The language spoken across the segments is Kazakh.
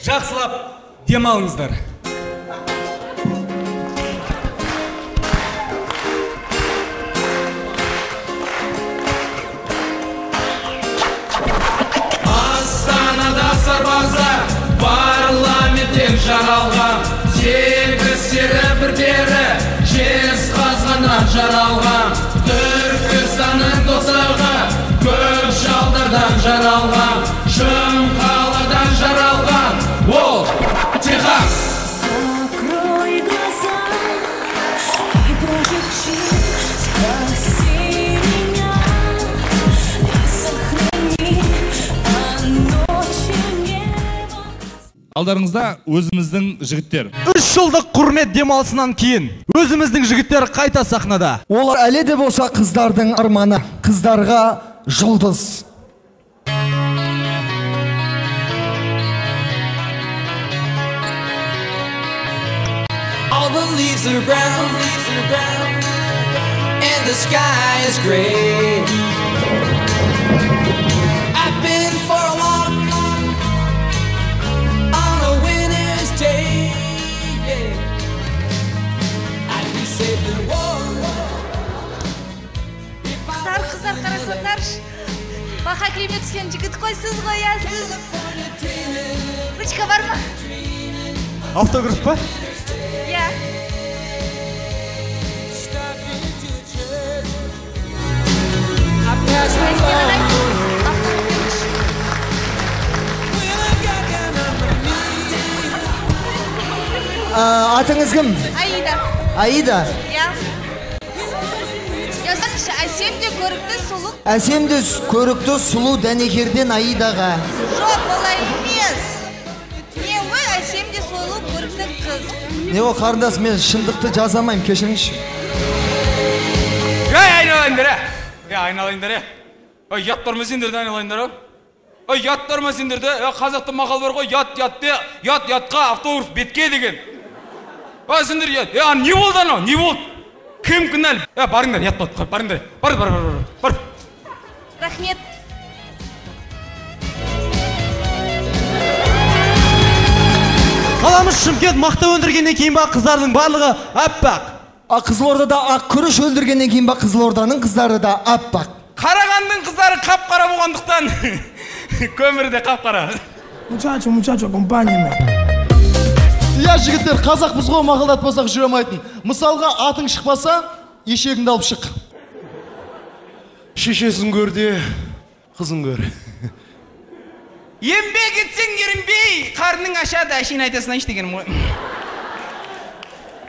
жақсылап демалыңыздар. Астанада сарбаздар парламенттен жаралған, сегіз сері бір пері жезқазғаннан жаралған, Түркістанның тозағы көп жалдардан жаралған, Шымқаладан жаралған, ол Техас. Закрой глаза и прожечи, спаси меня и сохрани от ночи небо. Алдарыңызда өзіміздің жігіттер. 3 жылдық құрмет демалысынан кейін өзіміздің жігіттер қайта сахнада. Олар әлі де болса қыздардың арманы, қыздарға жұлдыз. All the leaves are brown, and the sky is gray. I've been for a walk on a winter's day. I'd be safe than warm. Қыздар қарасаңдаршы, бақа киімге түскен жігіт қой, сіз қоясыз. Ручка бар ма? Автограф па? Иә. Атыңыз кім? Аида. Аида. Иә. Жазаңызшы, әсем де көрікті сұлу. Әсем де көрікті сұлу дәнекерден Аидаға. Жоқ, олай емес. Не ой, әсем де сұлу көрікті қыз. Не о, қарындас, мен шындықты жазамайым, кешіріңізші. Айналайындар. Ой, яттар ма сендерді айналайындар? Ой, яттар ма сендерді? Қазақта мақал бар ғой, ятқа автобус бетке деген. Ой, сендер ят. Не болды анау? Не болды? Кім кінәлі? Барыңдар, ят болды. Барыңдар. Бар. Рахмет. Қаламыз Шымкент мақта өндіргеннен кейін ба қыздардың барлығы аппақ. Қызылордада ақ күріш өндіргеннен кейін ба Қызылорданың қыздары да аппақ. Қарағандың қыздары қап-қара болғандықтан көмірі де қап-қара. Muchacho, acompáñeme. Иә, жігіттер, қазақпыз ғой, мақалдатпасақ жүре алмайтын. Мысалға, атың шықпаса, ешегіңді алып шық. Шешесін көр де, қызын көр. Еңбек етсең ерінбей, қарның ашады, әшейін айтасын айш дегенім ғой.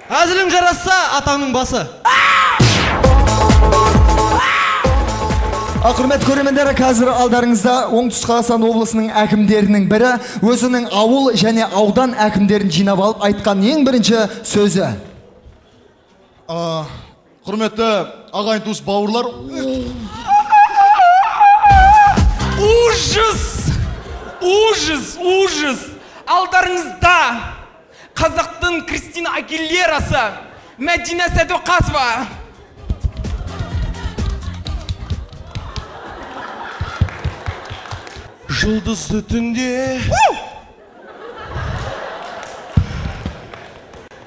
Әзілің жарасса, атаңның басы. Құрмет көрермендері, қазір алдарыңызда Оңтүстік Қазақстан облысының әкімдерінің бірі өзінің ауыл және аудан әкімдерін жинап алып айтқан ең бірінші сөзі. Құрметті ағайын туыс бауырлар. Ужас! Алдарыңызда қазақтың Кристина Агилерасы, Мәдина Сәдуақасова. Жұлдызды түнде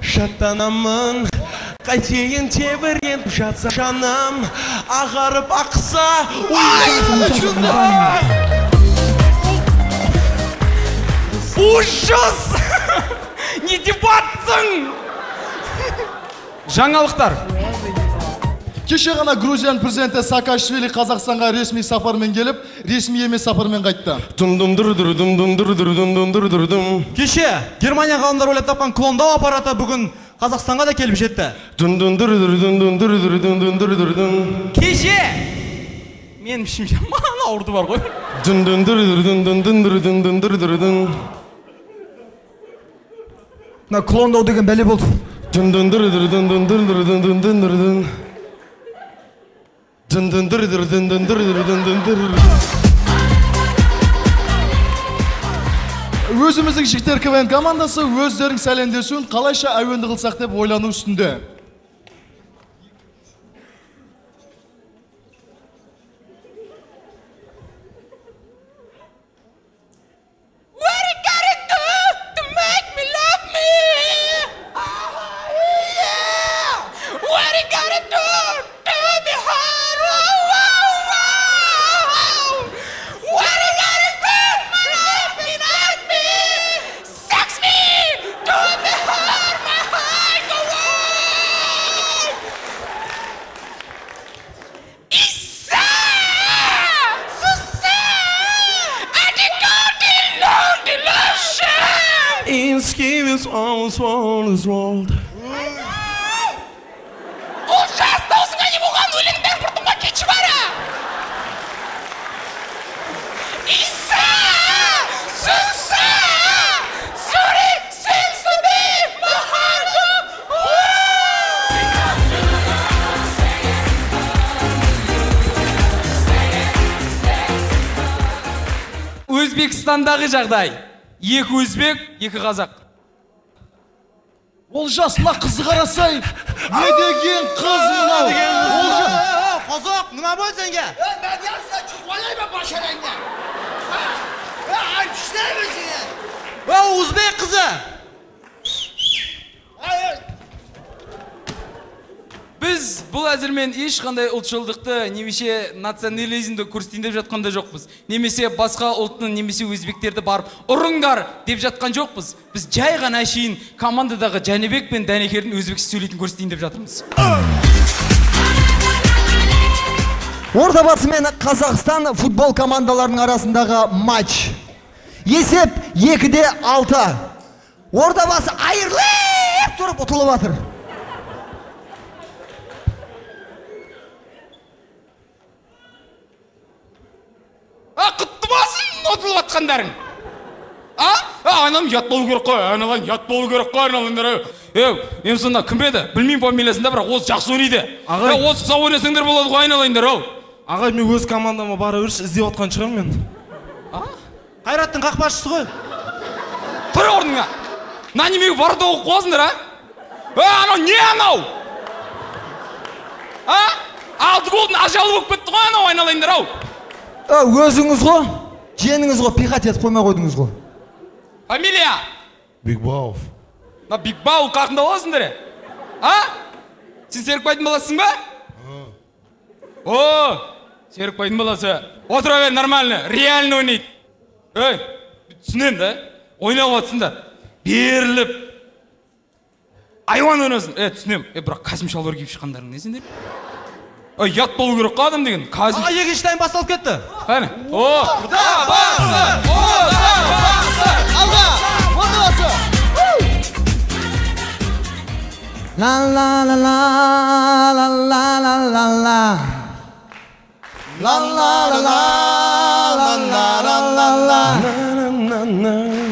шаттанамын, қайтейін тебіреніп жатса жаным, ағарып ақса Ужас! Не дебатсың? Жаңалықтар. Кеше ғана Грузияның президенті Саакашвили Қазақстанға ресми сапармен келіп, ресми емес сапармен қайтты. Кеше Германия ғалымдар ойлап тапқан клондау аппараты бүгін Қазақстанға да келіп жетті. Кеше мен ішім жаман ауырды бар ғой. Клондау деген бәле болды. Өзіміздің жігіттер КВН командасы өздерінің сәлемдесуін қалайша әуенді қылсақ деп ойлану үстінде. What it gotta do? scheme is almost all is rolled. Ол жас даусыңа не болған өлеңдер құртымға кетші бара. Иса! Сүсі! Сүрі! Сенсіні! Махану! Өзбекстандағы жағдай. Екі өзбек, екі қазақ. Ол жасына қызы қарасай, не деген қыз мынау? Қазақ, нема болды сенге? Ben yarısı çıkmalıyım ben başarayla. Alkışlar mısın? Uzbek kızı. Hayır. Біз бұл әзірмен ешқандай ұлтшылдықты немесе национализмді көрсетейін деп жатқанда жоқпыз. Немесе басқа ұлттың немесе өзбектерді барып ұрыңдар деп жатқан жоқпыз. Біз жай ғана әшейін командадағы Жәнібек пен Дәнекердің өзбекше сөйлейтін көрсетейін деп жатырмыз. Ордабасы мен Қазақстан футбол командаларының арасындағы матч. Есеп 2-6. Ордабасы айырлып тұрып ұтылып жатыр. Құтты болсын ұтылып жатқандарың. Айналым ят болу керек қой, айналайын ят болу керек қой, айналайындар. Мен сонда кім еді? Білмеймін фамилиясында, бірақ осы жақсы ойнайды. Осы сау ойнасаңдар болады ғой, айналайындар. Ағай, мен өз командама бара берші, іздеп отқан шығармын мен. Қайраттың қақпашысы ғой. Тұр орныңа. Мына немеге барда оқып қойсыңдар, анау не анау? Алты голдың ажалы болып кетті ғой, анау айналайындар. Өзіңіз ғой, женіңіз ғой, пихат етіп қоймай қойдыңыз ғой. Фамилия? Бигбауов. Бигбауов қақында боласыңдар? Сен Серікбайдың баласың ба? Серікбайдың баласы. Отыра бер, нормально, реально ойнайды. Түсінем да, ойнап отсыңдар. Беріліп. Айуан ойнасын. Түсінем. Бірақ Қасым шалбар киіп шыққандарың не сендер? Ят болу керек қой адам деген. Екінші тайм басталып кетті. Қане? Ордабасы! Алға! Ордабасы! La la la la la la la la la. La la la la la la la la la.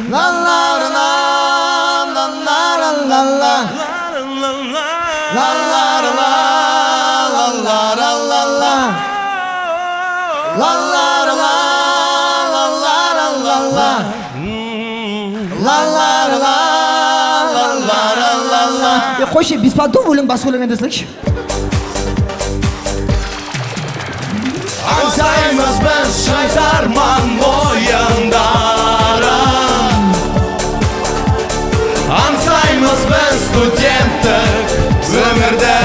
La la la la la la la la. La la la la la la la la la. La la la la la la la la la. La la la la la la la la. Қойшы, беспонтов өлең басқа өлең әндесілікші. Аңсаймыз біз шайтарман ойындарын, аңсаймыз біз студенттік өмірді.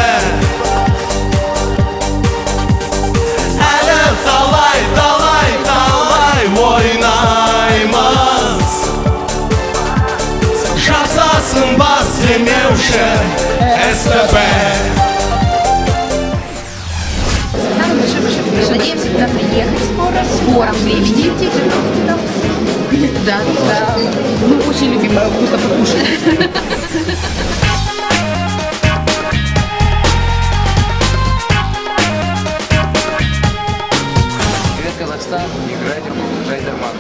Әлі талай ойнаймыз, жасасын бас демеуші СТБ. Надеемся туда приехать скоро, в скором времени. Да. Мы очень любим вкусно покушать. Привет, Казахстан. Играйте в Шайдарман.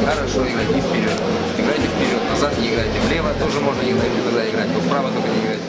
Хорошо играйте вперед. Играйте вперед, назад не играйте. Влево тоже можно иногда играть, но вправо только не играйте.